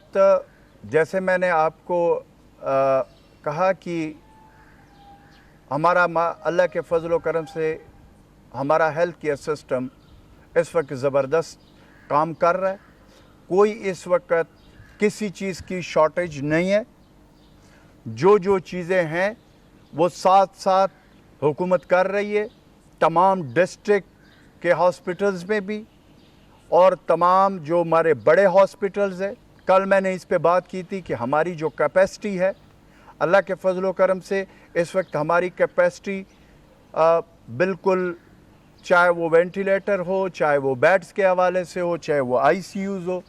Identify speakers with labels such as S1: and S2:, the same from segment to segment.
S1: वक्त जैसे मैंने आपको कहा कि हमारा अल्लाह के फजल व करम से हमारा हेल्थ केयर सिस्टम इस वक्त ज़बरदस्त काम कर रहा है। कोई इस वक्त किसी चीज़ की शॉर्टेज नहीं है। जो चीज़ें हैं वो साथ साथ हुकूमत कर रही है, तमाम डिस्ट्रिक्ट के हॉस्पिटल्स में भी और तमाम जो हमारे बड़े हॉस्पिटल्स हैं। कल मैंने इस पे बात की थी कि हमारी जो कैपेसिटी है, अल्लाह के फजल व करम से इस वक्त हमारी कैपेसिटी बिल्कुल, चाहे वो वेंटिलेटर हो, चाहे वो बेड्स के हवाले से हो, चाहे वो आईसीयूज़ हो,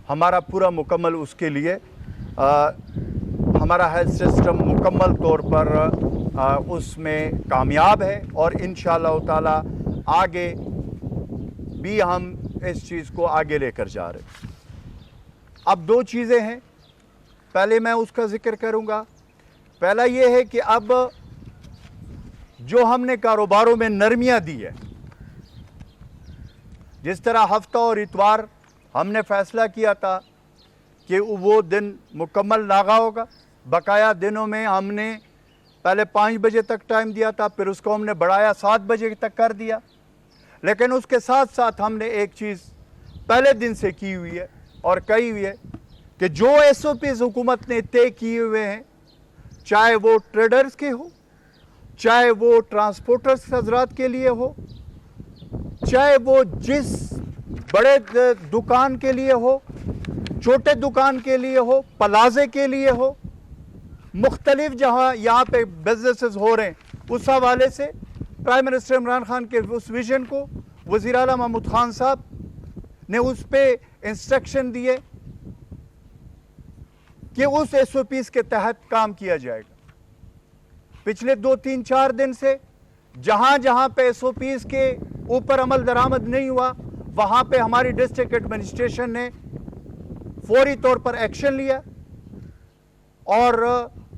S1: हमारा पूरा मुकम्मल उसके लिए हमारा हेल्थ सिस्टम मुकम्मल तौर पर उसमें कामयाब है और इंशाअल्लाह ताला आगे भी हम इस चीज़ को आगे लेकर जा रहे हैं। अब दो चीज़ें हैं, पहले मैं उसका ज़िक्र करूँगा। पहला ये है कि अब जो हमने कारोबारों में नरमियाँ दी है, जिस तरह हफ्ता और इतवार हमने फ़ैसला किया था कि वो दिन मुकम्मल नागा होगा। बकाया दिनों में हमने पहले 5 बजे तक टाइम दिया था, फिर उसको हमने बढ़ाया 7 बजे तक कर दिया। लेकिन उसके साथ साथ हमने एक चीज़ पहले दिन से की हुई है और कही हुई है कि जो SOPs हुकूमत ने तय किए हुए हैं, चाहे वो ट्रेडर्स के हो, चाहे वो ट्रांसपोर्टर्स हजरात के लिए हो, चाहे वो जिस बड़े दुकान के लिए हो, छोटे दुकान के लिए हो, प्लाजे के लिए हो, मुख्तलिफ जहाँ यहाँ पे बिजनेसेस हो रहे हैं, उस हवाले से प्राइम मिनिस्टर इमरान खान के उस विजन को वज़ीर आला महमूद खान साहब ने उस पे इंस्ट्रक्शन दिए कि उस SOPs के तहत काम किया जाएगा। पिछले 2-3-4 दिन से जहाँ जहाँ पे SOPs के ऊपर अमल दरामद नहीं हुआ, वहाँ पे हमारी डिस्ट्रिक्ट एडमिनिस्ट्रेशन ने फौरी तौर पर एक्शन लिया और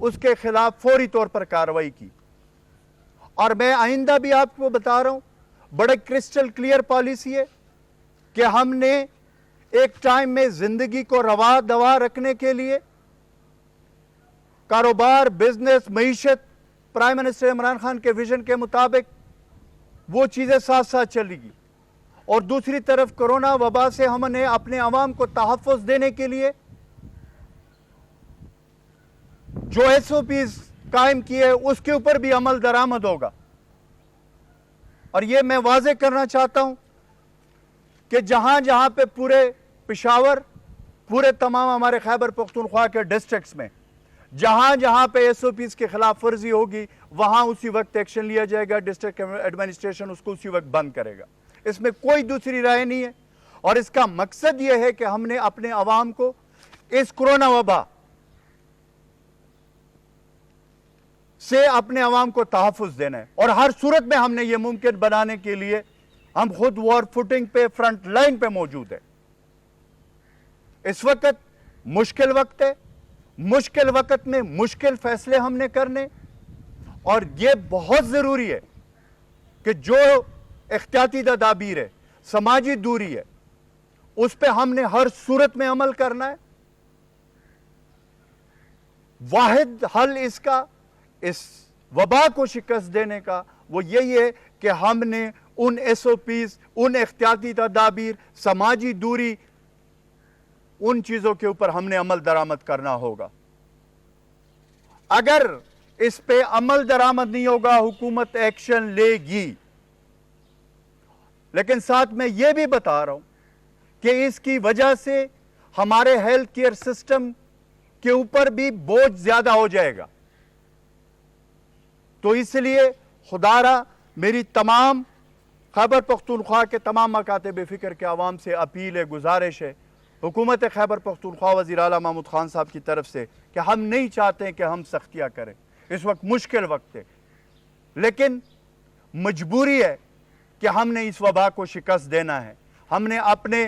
S1: उसके खिलाफ फौरी तौर पर कार्रवाई की। और मैं आइंदा भी आपको बता रहा हूँ, बड़े क्रिस्टल क्लियर पॉलिसी है कि हमने एक टाइम में ज़िंदगी को रवा दवा रखने के लिए कारोबार, बिजनेस, मईशत प्राइम मिनिस्टर इमरान खान के विजन के मुताबिक वो चीज़ें साथ साथ चलेगी। और दूसरी तरफ कोरोना वबा से हमने अपने अवाम को तहफ़्फ़ुज़ देने के लिए जो SOPs कायम किए उसके ऊपर भी अमल दरामद होगा। और ये मैं वाज़े करना चाहता हूं कि जहां जहां पे पूरे पेशावर, पूरे तमाम हमारे खैबर पख्तूनख्वा के डिस्ट्रिक्ट्स में जहां जहां पे SOPs के खिलाफ वर्जी होगी, वहां उसी वक्त एक्शन लिया जाएगा। डिस्ट्रिक्ट एडमिनिस्ट्रेशन उसको उसी वक्त बंद करेगा। इसमें कोई दूसरी राय नहीं है। और इसका मकसद यह है कि हमने अपने अवाम को इस कोरोना वबा से अपने अवाम को तहफ़्फ़ुज़ देना है। और हर सूरत में हमने ये मुमकिन बनाने के लिए हम खुद वॉर फुटिंग पे, फ्रंट लाइन पे मौजूद है। इस वक्त मुश्किल वक्त है, मुश्किल वक्त में मुश्किल फैसले हमने करने, और ये बहुत ज़रूरी है कि जो एहतियाती तदाबीर है, समाजी दूरी है, उस पे हमने हर सूरत में अमल करना है। वाहिद हल इसका, इस वबा को शिकस्त देने का, वो यही है कि हमने उन SOPs, उन एहतियाती तदाबीर, समाजी दूरी, उन चीज़ों के ऊपर हमने अमल दरामद करना होगा। अगर इस पे अमल दरामद नहीं होगा, हुकूमत एक्शन लेगी। लेकिन साथ में यह भी बता रहा हूं कि इसकी वजह से हमारे हेल्थ केयर सिस्टम के ऊपर भी बोझ ज्यादा हो जाएगा। तो इसलिए खुदारा मेरी तमाम खैबर पख्तूनख्वा के तमाम मकातब फ़िक्र के आवाम से अपील है, गुजारिश है हुकूमत खैबर पख्तूनख्वा वज़ीर आला महमूद खान साहब की तरफ से कि हम नहीं चाहते कि हम सख्तियाँ करें। इस वक्त मुश्किल वक्त है, लेकिन मजबूरी है कि हमने इस वबा को शिकस्त देना है। हमने अपने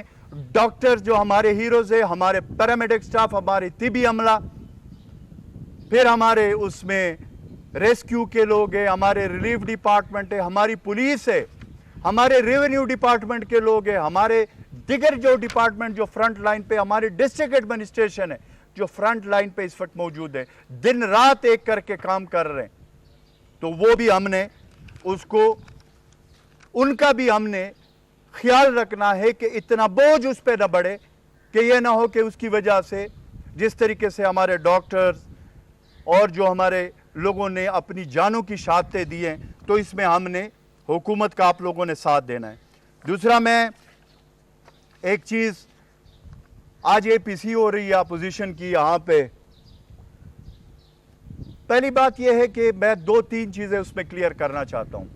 S1: डॉक्टर्स जो हमारे हीरोज़ है, हमारे पैरामेडिक स्टाफ, हमारे तिबी अमला, फिर हमारे उसमें रेस्क्यू के लोग हैं, हमारे रिलीफ डिपार्टमेंट है, हमारी पुलिस है, हमारे रेवेन्यू डिपार्टमेंट के लोग हैं, हमारे दिगर जो डिपार्टमेंट जो फ्रंट लाइन पे हमारे डिस्ट्रिक्ट एडमिनिस्ट्रेशन है जो फ्रंट लाइन पे इस वक्त मौजूद है, दिन रात एक करके काम कर रहे हैं, तो वो भी हमने उसको उनका भी हमने ख्याल रखना है कि इतना बोझ उस पर न बढ़े कि ये ना हो कि उसकी वजह से जिस तरीके से हमारे डॉक्टर्स और जो हमारे लोगों ने अपनी जानों की शहादतें दी हैं, तो इसमें हमने हुकूमत का आप लोगों ने साथ देना है। दूसरा, मैं एक चीज़, आज APC हो रही है अपोजिशन की यहाँ पे, पहली बात यह है कि मैं 2-3 चीज़ें उसमें क्लियर करना चाहता हूँ।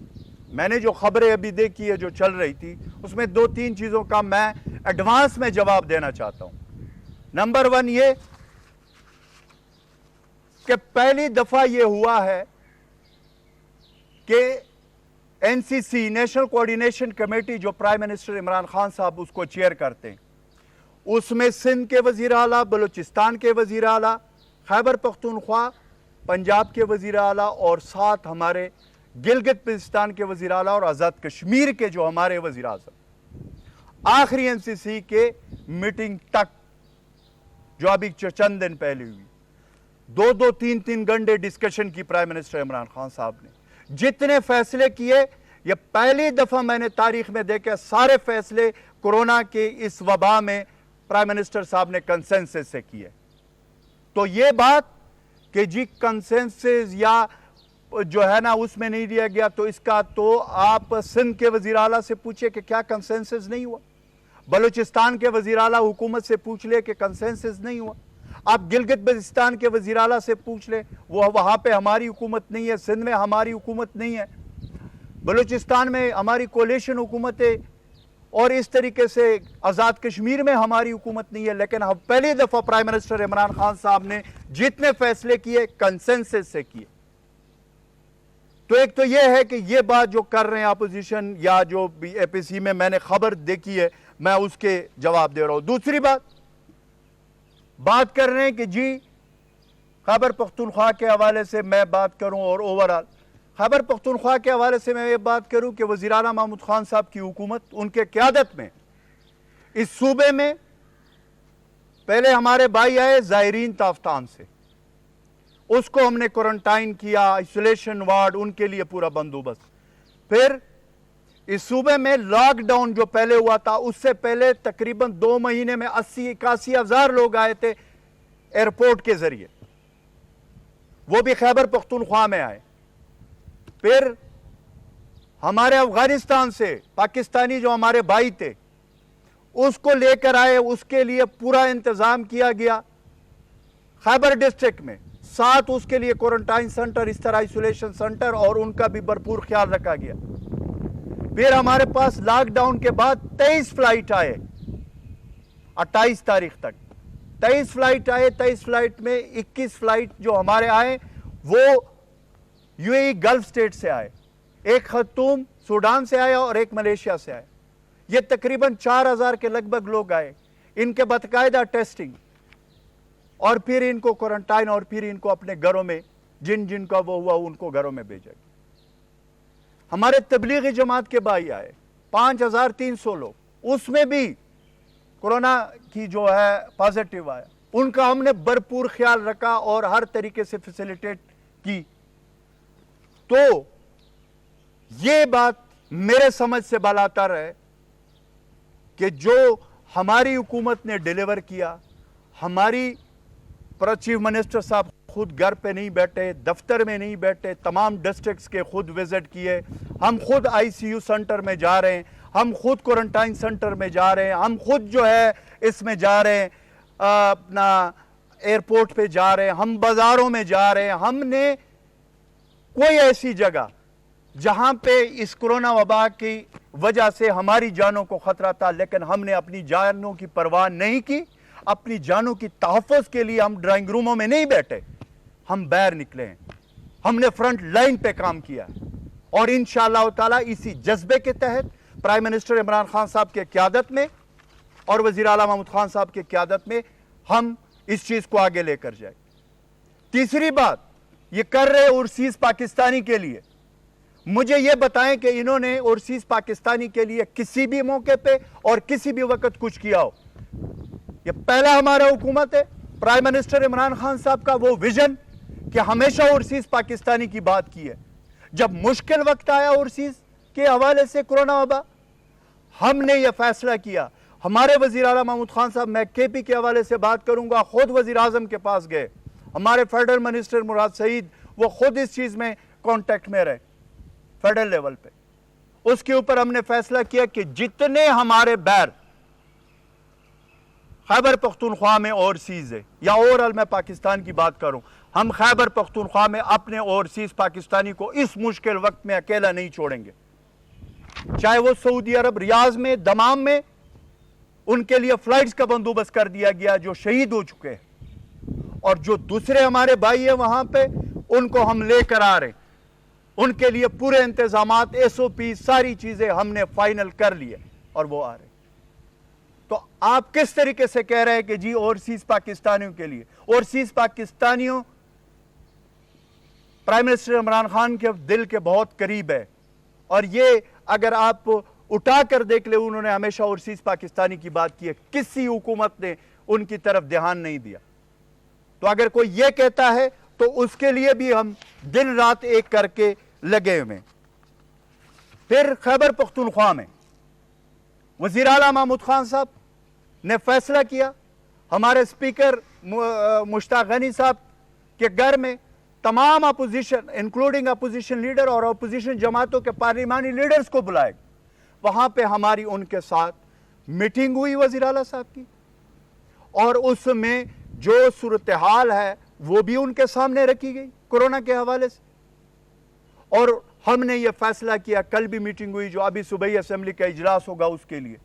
S1: मैंने जो खबरें अभी देखी है जो चल रही थी, उसमें 2-3 चीज़ों का मैं एडवांस में जवाब देना चाहता हूँ। नंबर 1 ये कि पहली दफ़ा ये हुआ है कि NCC नेशनल कोऑर्डिनेशन कमेटी जो प्राइम मिनिस्टर इमरान खान साहब उसको चेयर करते हैं, उसमें सिंध के वज़ीर आला, बलूचिस्तान के वज़ीर आला, खैबर पख्तूनख्वा, पंजाब के वज़ीर आला और साथ हमारे गिलगित बल्तिस्तान के वज़ीर आला और आज़ाद कश्मीर के जो हमारे वज़ीर आज़म, आखिरी NCC के मीटिंग तक जो अभी चंद दिन पहले हुई, 2-2, 3-3 घंटे डिस्कशन की प्राइम मिनिस्टर इमरान खान साहब ने, जितने फैसले किए, ये पहली दफ़ा मैंने तारीख में देखे सारे फैसले कोरोना के इस वबा में प्राइम मिनिस्टर साहब ने कंसेंसस से किए। तो ये बात कि जी कंसेंसस या जो है ना उसमें नहीं दिया गया, तो इसका तो आप सिंध के वज़ीर आला से पूछिए कि क्या कंसेंसस नहीं हुआ, बलूचिस्तान के वज़ीर आला हुकूमत से पूछ ले कि कंसेंसस नहीं हुआ, आप गिलगित बल्तिस्तान के वज़ीर आला से पूछ ले, वो वहाँ पे हमारी हुकूमत नहीं है, सिंध में हमारी हुकूमत नहीं है, बलूचिस्तान में हमारी कोलिशन हुकूमत है, और इस तरीके से आज़ाद कश्मीर में हमारी हुकूमत नहीं है। लेकिन अब पहली दफ़ा प्राइम मिनिस्टर इमरान खान साहब ने जितने फैसले किए कंसेंसस से किए। तो एक तो यह है कि ये बात जो कर रहे हैं अपोजिशन या जो भी APC में मैंने खबर देखी है, मैं उसके जवाब दे रहा हूं। दूसरी बात कर रहे हैं कि जी खैबर पख्तूनख्वा के हवाले से मैं बात करूं और ओवरऑल खैबर पख्तूनख्वा के हवाले से मैं ये बात करूं कि वज़ीर आला महमूद खान साहब की हुकूमत, उनके क़यादत में इस सूबे में पहले हमारे भाई आए ज़ायरीन ताफ्तान से, उसको हमने क्वारंटाइन किया, आइसोलेशन वार्ड, उनके लिए पूरा बंदोबस्त। फिर इस सूबे में लॉकडाउन जो पहले हुआ था, उससे पहले तकरीबन 2 महीने में 80-81 हज़ार लोग आए थे एयरपोर्ट के जरिए, वो भी खैबर पख्तूनख्वा में आए। फिर हमारे अफगानिस्तान से पाकिस्तानी जो हमारे भाई थे उसको लेकर आए, उसके लिए पूरा इंतजाम किया गया खैबर डिस्ट्रिक्ट में, साथ उसके लिए क्वारंटाइन सेंटर, इस तरह आइसोलेशन सेंटर, और उनका भी भरपूर ख्याल रखा गया। फिर हमारे पास लॉकडाउन के बाद 23 फ्लाइट आए 28 तारीख तक, 23 फ्लाइट आए। 23 फ्लाइट में 21 फ्लाइट जो हमारे आए वो UAE गल्फ स्टेट से आए, एक खतूम सूडान से आया और एक मलेशिया से आया। ये तकरीबन 4000 के लगभग लोग आए, इनके बाकायदा टेस्टिंग, और फिर इनको क्वारंटाइन, और फिर इनको अपने घरों में, जिन जिन का वो हुआ उनको घरों में भेजा गया। हमारे तबलीगी जमात के भाई आए 5300 लोग, उसमें भी कोरोना की जो है पॉजिटिव आया, उनका हमने भरपूर ख्याल रखा और हर तरीके से फैसिलिटेट की। तो ये बात मेरे समझ से बालातर है कि जो हमारी हुकूमत ने डिलीवर किया, हमारी चीफ मिनिस्टर साहब खुद घर पे नहीं बैठे, दफ्तर में नहीं बैठे, तमाम डिस्ट्रिक्ट्स के खुद विजिट किए, हम खुद ICU सेंटर में जा रहे हैं, हम खुद क्वारंटाइन सेंटर में जा रहे हैं, हम खुद जो है इसमें जा रहे हैं, अपना एयरपोर्ट पे जा रहे हैं, हम बाज़ारों में जा रहे हैं। हमने कोई ऐसी जगह जहां पे इस कोरोना वबा की वजह से हमारी जानों को खतरा था, लेकिन हमने अपनी जानों की परवाह नहीं की, अपनी जानों की तहफ़्फ़ुज़ के लिए हम ड्राइंग रूमों में नहीं बैठे, हम बाहर निकले हैं, हमने फ्रंट लाइन पे काम किया, और इंशाअल्लाह ताला इसी जज्बे के तहत प्राइम मिनिस्टर इमरान खान साहब के क़यादत में और वज़ीर आला महमूद खान साहब के क़यादत में हम इस चीज़ को आगे लेकर जाए। तीसरी बात, ये कर रहे ओवरसीज़ पाकिस्तानी के लिए, مجھے یہ بتائیں کہ انہوں نے اوورسیز پاکستانی کے لیے کسی بھی موقع پہ اور کسی بھی وقت کچھ کیا ہو؟ یہ پہلا ہمارا حکومت ہے پرائم منسٹر عمران خان صاحب کا وہ ویژن کہ ہمیشہ اوورسیز پاکستانی کی بات کی ہے. جب مشکل وقت آیا اوورسیز کے حوالے سے کرونا وبا، ہم نے یہ فیصلہ کیا. ہمارے وزیر اعلیٰ محمود خان صاحب، میں کے پی کے حوالے سے بات کروں گا، خود وزیر اعظم کے پاس گئے. ہمارے فیڈرل منسٹر مراد سعید، وہ خود اس چیز میں کانٹیکٹ میں رہے فیڈرل لیول پہ. اس کے اوپر ہم نے فیصلہ کیا کہ جتنے ہمارے بیر خیبر پختونخوا میں اوورسیز ہے، یا اوورال میں پاکستان کی بات کروں، ہم خیبر پختونخوا میں اپنے اوورسیز پاکستانی کو اس مشکل وقت میں اکیلا نہیں چھوڑیں گے. چاہے وہ سعودی عرب ریاض میں، دمام میں، ان کے لیے فلائٹس کا بندوبست کر دیا گیا جو شہید ہو چکے ہیں، اور جو دوسرے ہمارے بھائی ہیں وہاں پہ ان کو ہم لے کر آ رہے ہیں. ان کے لیے پورے انتظامات، ایس او پی، ساری چیزیں ہم نے فائنل کر لیے اور وہ آ رہے ہیں. تو آپ کس طریقے سے کہہ رہے ہیں کہ جی اوورسیز پاکستانیوں کے لیے؟ اوورسیز پاکستانیوں پرائم منسٹر عمران خان کے دل کے بہت قریب ہے، اور یہ اگر آپ اٹھا کر دیکھ لیں، انہوں نے ہمیشہ اوورسیز پاکستانی کی بات کی ہے. کسی حکومت نے ان کی طرف دھیان نہیں دیا. تو اگر کوئی یہ کہتا ہے تو اس کے لیے بھی ہم دن رات ایک کر کے لگے ہوئے. پھر خیبر پختونخوا میں وزیر اعلیٰ محمود خان صاحب نے فیصلہ کیا، ہمارے اسپیکر مشتاق غنی صاحب کے گھر میں تمام اپوزیشن انکلوڈنگ اپوزیشن لیڈر اور اپوزیشن جماعتوں کے پارلیمانی لیڈرز کو بلائے. وہاں پہ ہماری ان کے ساتھ میٹنگ ہوئی وزیر اعلیٰ صاحب کی، اور اس میں جو صورتحال ہے وہ بھی ان کے سامنے رکھی گئی کورونا کے حوالے سے. اور ہم نے یہ فیصلہ کیا، کل بھی میٹنگ ہوئی جو ابھی صبح اسمبلی کا اجلاس ہوگا اس کے لیے،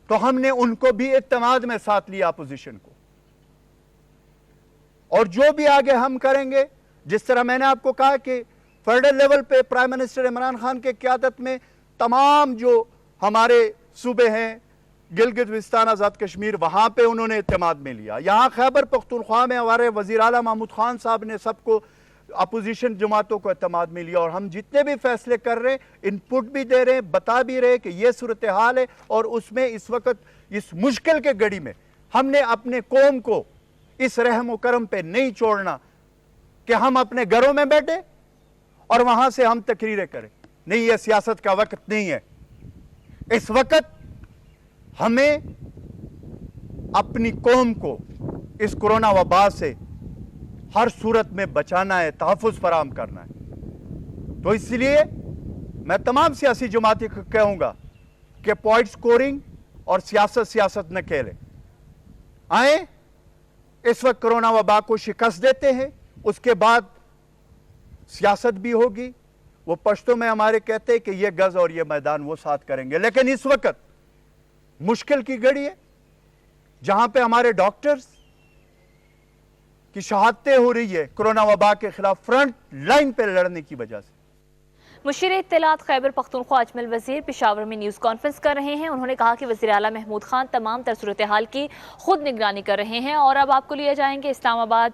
S1: تو ہم نے ان کو بھی اعتماد میں ساتھ لیا اپوزیشن کو. اور جو بھی آگے ہم کریں گے، جس طرح میں نے آپ کو کہا کہ فیڈرل لیول پہ پرائم منسٹر عمران خان کے قیادت میں تمام جو ہمارے صوبے ہیں، گلگت بلتستان، آزاد کشمیر، وہاں پہ انہوں نے اعتماد میں لیا. یہاں خیبر پختونخوا میں ہمارے وزیر اعلیٰ محمود خان صاحب نے سب کو، اپوزیشن جماعتوں کو اعتماد میں لیا، اور ہم جتنے بھی فیصلے کر رہے ہیں انپٹ بھی دے رہے ہیں، بتا بھی رہے کہ یہ صورتحال ہے، اور اس میں اس وقت اس مشکل کے گھڑی میں ہم نے اپنے قوم کو اس رحم و کرم پہ نہیں چھوڑنا کہ ہم اپنے گھروں میں بیٹھے اور وہاں سے ہم تقریریں کریں. نہیں، یہ سیاست کا وقت نہیں ہے. اس وقت ہمیں اپنی قوم کو اس کرونا وبا سے ہر صورت میں بچانا ہے، تحفظ فراہم کرنا ہے. تو اس لیے میں تمام سیاسی جماعتیں کو کہوں گا کہ پوائنٹ سکورنگ اور سیاست نہ کھیلیں. آئیں، اس وقت کرونا وبا کو شکست دیتے ہیں، اس کے بعد سیاست بھی ہوگی. وہ پشتوں میں ہمارے کہتے ہیں کہ یہ گز اور یہ میدان وہ ساتھ کریں گے. لیکن اس وقت مشکل کی گھڑی ہے جہاں پہ ہمارے ڈاکٹرز کی شہادتیں ہو رہی ہے کرونا وبا کے خلاف فرنٹ لائن پہ لڑنے کی وجہ سے.
S2: مشیر اطلاعات خیبر پختونخوا اجمل وزیر پشاور میں نیوز کانفرنس کر رہے ہیں. انہوں نے کہا کہ وزیر اعلیٰ محمود خان تمام تر صورتحال کی خود نگرانی کر رہے ہیں، اور اب آپ کو لے جائیں گے اسلام آباد.